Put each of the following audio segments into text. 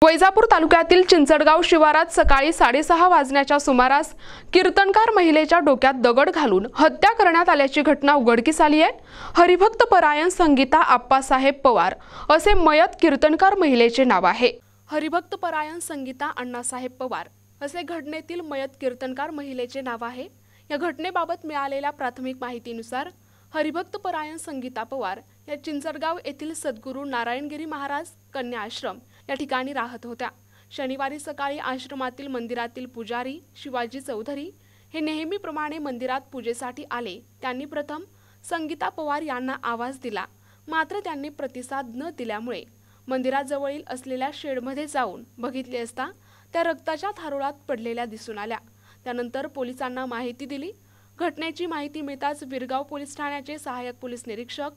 वैजापूर तालुक्यातील चिंचडगाव शिवारात सकाळी 6:30 वाजण्याच्या सुमारास कीर्तनकार महिलेच्या डोक्यात दगड घालून हत्या करण्यात आल्याची घटना उघडकीस आली आहे। हरिभक्त परायण संगीता आप्पासाहेब पवार असे मयत कीर्तनकार महिलेचे नाव आहे। हरिभक्त परायण संगीता अण्णासाहेब पवार असे घटनेतील मयत कीर्तनकार महिलेचे नाव आहे। या घटनेबाबत मिळालेल्या प्राथमिक माहितीनुसार हरिभक्त परायण संगीता पवार या चिंचडगाव येथील सद्गुरू नारायणगिरी महाराज कन्या आश्रम या ठिकाणी राहत होत्या। शनिवारी सकाळी आश्रमातील मंदिरातील पुजारी शिवाजी चौधरी हे नेहमीप्रमाणे मंदिरात पूजेसाठी आले। त्यांनी प्रथम संगीता पवार यांना आवाज दिला, मात्र त्यांनी प्रतिसाद न दिल्यामुळे मंदिराजवळील असलेल्या शेडमध्ये जाऊन बघितले असता त्या रक्ताच्या थारोळात पडलेल्या दिसून आल्या। त्यानंतर पोलिसांना माहिती दिली। घटनेची माहिती मिळताच विरगाव पोलीस ठाण्याचे सहाय्यक पोलीस निरीक्षक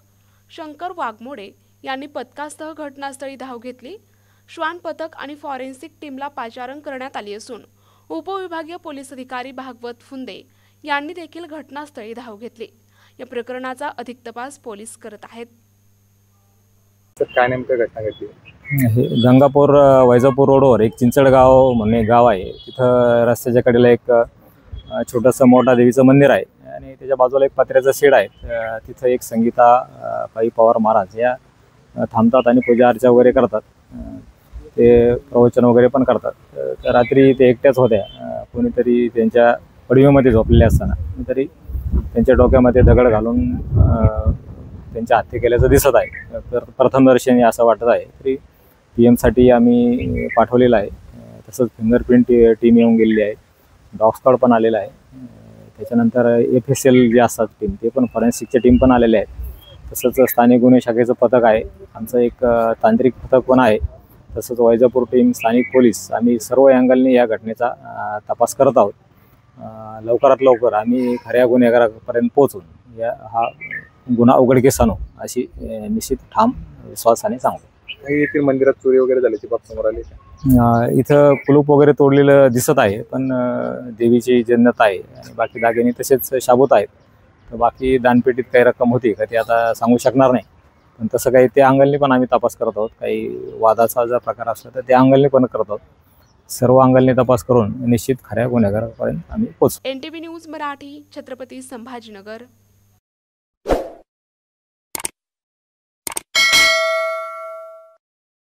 शंकर वाघमोडे यांनी पथकासह घटनास्थळी धाव घेतली। श्वान पथक आणि फॉरेन्सिक टीमला पाचारण करण्यात आली असून उपविभागीय पोलीस अधिकारी भागवत फुंदे यांनी देखील घटनास्थळी धाव घेतली। या प्रकरणाचा अधिक तपास पोलीस करत आहेत। काय नेमकं घटना घडली? गंगापूर वैजापूर रोडवर एक चिंचडगाव म्हणून गाव आहे। तिथं रस्त्याच्या कडेला एक छोटंसं मोठा देवीचं मंदिर आहे आणि त्याच्या बाजूला एक पत्र्याचं शेड आहे। तिथं एक संगीता पाई पवार महाराज या थांबतात आणि पूजा अर्चा वगैरे करतात। ते प्रवचन वगैरे पण करतात। तर रात्री ते एकट्याच होत्या। कोणीतरी त्यांच्या पडवीमध्ये झोपलेले असताना कोणीतरी त्यांच्या डोक्यामध्ये दगड घालून त्यांच्या हत्या केल्याचं दिसत आहे। तर प्रथमदर्शनी असं वाटत आहे। तरी PM साठी आम्ही पाठवलेलं आहे। तसंच फिंगरप्रिंट टीम येऊन गेलेली आहे। डॉग स्क्वॉड पण आलेला आहे। त्याच्यानंतर FSL जे असतात टीम ते पण फॉरेन्सिकच्या टीम पण आलेले आहेत। तसंच स्थानिक गुन्हे शाखेचं पथक आहे। आमचं एक तांत्रिक पथक पण आहे। तसंच वैजापूर टीम, स्थानिक पोलीस आम्ही सर्व अँगलने या घटनेचा तपास करत आहोत। लवकरात लवकर आम्ही खऱ्या गुन्हेगारापर्यंत पोहोचून हा गुन्हा उघडकीस आणू अशी निश्चित ठाम विश्वासाने सांगतो। येथील मंदिरात चोरी वगैरे झाल्याची बाब समोर आली का? इथं कुलूप वगैरे तोडलेलं दिसत आहे, पण देवीची जन्नत आहे आणि बाकी दागिने तसेच शाबूत आहेत। तर बाकी दानपेटीत काही रक्कम होती का ते आता सांगू शकणार नाही, पण तसं काही त्या अंगलने पण आम्ही तपास करत आहोत। काही वादाचा जर प्रकार असला तर त्या अंगलने पण करत आहोत। सर्व अंगलने तपास करून निश्चित खऱ्या गुन्हेगारापर्यंत आम्ही पोहोचू। NTV news Marathi, Chhatrapati Sambhajinagar.